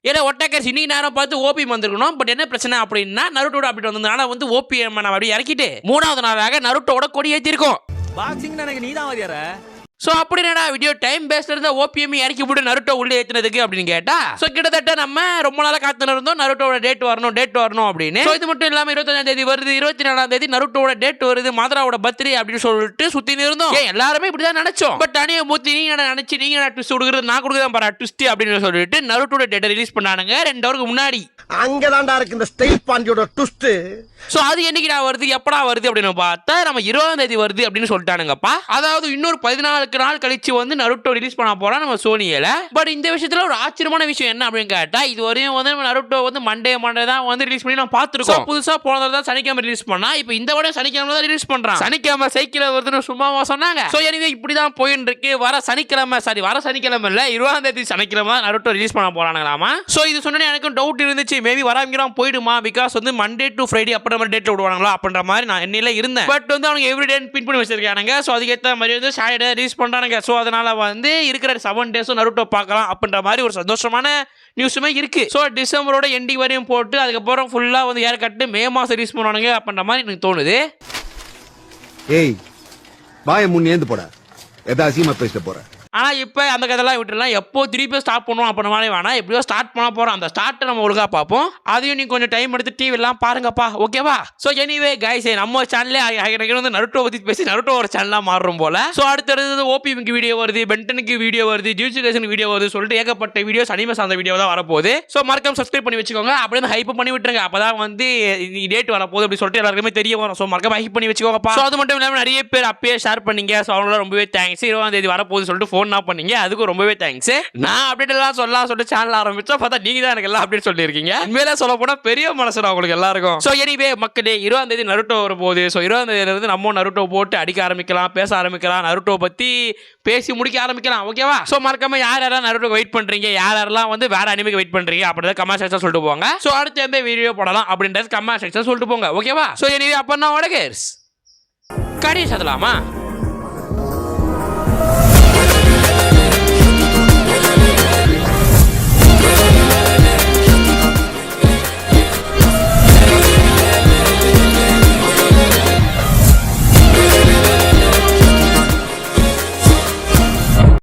ஏன்னா ஒட்டாக்கர்ஸ் இன்னைக்கு நேரம் பார்த்து ஓபிஎம் வந்திருக்கணும். பட் என்ன பிரச்சனை அப்படின்னா நருட்டோட அப்டேட் வந்ததுனால வந்து ஓபிஎம் நம்ம அப்படியே இறக்கிட்டு 3வது நாளாக நருட்டோட கொடி ஏற்றிருக்கோம். பாக்ஸிங் எனக்கு நீ தான் வாதியார. சோ அப்படி என்னடா வீடியோ டைம் பேஸ்ல இருந்த ஓபிஎம் இறக்கி போட்டு நருட்டோ உள்ள ஏத்துனதுக்கு அப்படின்னு கேட்டா சோ கிட்டத்தட்ட நம்ம ரொம்ப நாளா காத்துட்டு இருந்தோம் நருட்டோட டேட் வரணும் அப்படின்னு. சோ இது மட்டும் இல்லாம 25ஆம் தேதி வருது, 24ஆம் தேதி நருட்டோட டேட் வருது, மாதராவோட பர்த்டே அப்படின்னு சொல்லிட்டு சுத்தி இருந்தோம். எல்லாருமே இப்படிதான் நினைச்சோம். பட் தனியா மூத்தி நீங்க நினைச்சு நீங்க ட்விஸ்ட் கொடுக்குறது நான் கொடுக்குறேன் பாரு ட்விஸ்ட் அப்படின்னு சொல்லிட்டு நருட்டோட டேட்டை ரிலீஸ் பண்ணானுங்க 2 ஹவருக்கு முன்னாடி. அங்கதான்டா இருக்கு இந்த ஸ்டைல் பாண்டியோட ட்விஸ்ட். சோ அது என்னைக்குடா வருது எப்படா வருது அப்படின்னு பார்த்தா நம்ம 20ஆம் தேதி வருது அப்படின்னு சொல்லிட்டானுங்கப்பா. அதாவது இன்னொரு 14 நாள் கழிச்சு வந்து நருட்டோ ரிலீஸ் பண்ண போறோம் நம்ம சோனியில. பட் இந்த விஷயத்துல ஒரு ஆச்சரியமான விஷயம் என்ன அப்படின்னு கேட்டா இது வரையும் வந்து நம்ம நருட்டோ வந்து மண்டே தான் வந்து ரிலீஸ் பண்ணி நான் பார்த்துருக்கோம். புதுசா போனதான் சனிக்கிழமை ரிலீஸ் பண்ணா இப்போ இந்த விட சனிக்கிழமை தான் ரிலீஸ் பண்றான். சனிக்கிழமை சைக்கிள் வருதுன்னு சும்மாவா சொன்னாங்க. சோ எனவே இப்படிதான் போயிட்டு இருக்கு. வர சனிக்கிழமை இல்ல 20ஆம் தேதி சனிக்கிழமை நருட்டோ ரிலீஸ் பண்ண போறாங்களாமா. சோ இது சொன்னே எனக்கு டவுட் இருந்துச்சு. மேபி வராங்கிறோம் போயிடுமா பிகாஸ் வந்து மண்டே டு ஃப்ரைடே அப்படி நம்ம டேட்ல விடுவாங்களா அப்படின்ற மாதிரி நான் என்னையில இருந்தேன். பட் வந்து அவங்க எவ்ரி டே பின் பண்ணி வச்சிருக்கானுங்க. சோ அதுக்கேற்ற மாதிரி வந்து சாட்டர்டே ரிலீஸ் பண்றானுங்க. சோ அதனால வந்து இருக்கிற 7 டேஸும் நருட்டோ பார்க்கலாம் அப்படின்ற மாதிரி ஒரு சந்தோஷமான நியூஸுமே இருக்கு. சோ டிசம்பரோட எண்டிங் வரையும் போட்டு அதுக்கப்புறம் ஃபுல்லா வந்து ஏர் கட்டு மே மாசம் ரிலீஸ் பண்ணுவானுங்க அப்படின்ற மாதிரி எனக்கு தோணுது. ஏய் வாயை முன்னேந்து போட ஏதாவது சீமா பேசிட்டு போற. ஆனா இப்போ அந்த கதையெல்லாம் விட்டுலாம் எப்போ திருப்பி ஸ்டார்ட் பண்ணுவோம் அப்படின்ற மாதிரி வேணாம். எப்படியோ ஸ்டார்ட் பண்ண போறோம். அந்த ஸ்டார்ட்டை நம்ம ஒழுங்கா பார்ப்போம். அதையும் நீ கொஞ்சம் டைம் எடுத்து டிவி எல்லாம் பாருங்கப்பா. ஓகேவா? ஸோ எனிவே கைஸ் நம்ம சேனல்லே வந்து நருட்டோ பத்தி பேசி நருட்டோ ஒரு சேனலாக மாறும் போல. ஸோ அடுத்தது ஓபிஎம்க்கு வீடியோ வருது, பென்டனுக்கு வீடியோ வருது, ஜூசிலேஷனுக்கு வீடியோ வருது சொல்லிட்டு ஏகப்பட்ட வீடியோஸ் அனிமே சார்ந்த வீடியோ தான் வரப்போகுது. ஸோ மறக்காம சப்ஸ்கிரைப் பண்ணி வச்சுக்கோங்க. அப்படியே வந்து ஹைப் பண்ணி விட்டுருங்க. அப்பதான் வந்து டேட் வரப்போகுது அப்படி சொல்லிட்டு எல்லாருக்குமே தெரிய வரும். ஸோ மறக்காம ஹைப் பண்ணி வச்சுக்கோங்கப்பா. ஸோ அது மட்டும் இல்லாமல் நிறைய பேர் அப்பயே ஷேர் பண்ணீங்க. ஸோ அவங்களாம் ரொம்பவே தேங்க்ஸ். 20ஆம் தேதி வரப்போகுது சொல்லிட்டு ஃபோன் தான் பண்ணீங்க. அதுக்கு ரொம்பவே தேங்க்ஸ். நான் அப்டேட் எல்லாம் சொல்லிட்டு சேனல் ஆரம்பிச்சா பார்த்தா நீங்க தான் எனக்கு எல்லாம் அப்டேட் சொல்லிருக்கீங்க. உண்மையிலே சொல்ல போனா பெரிய மனசு உங்களுக்கு எல்லாருக்கும். சோ எனிவே மக்களே 20ஆம் தேதி நருட்டோ வரப்போகுது. சோ 20ஆம் தேதியில இருந்து நம்ம நருட்டோ போட்டு அடிக்க ஆரம்பிக்கலாம், பேச ஆரம்பிக்கலாம், நருட்டோ பத்தி பேசி முடிக்க ஆரம்பிக்கலாம். ஓகேவா? சோ மறக்காம யாரெல்லாம் நருட்டோ வெயிட் பண்றீங்க, யாரெல்லாம் வந்து வேற அனிமேக்கு வெயிட் பண்றீங்க அப்படின்றத கமெண்ட் செக்ஷன்ல சொல்லிட்டு போங்க. சோ அடுத்து எந்த வீடியோ போடலாம் அப்படின்றது கமெண்ட் செக்ஷன்ல சொல்லிட்டு போங்க. ஓகேவா? சோ எனிவே அப்ப நான் கடைசி சதலாமா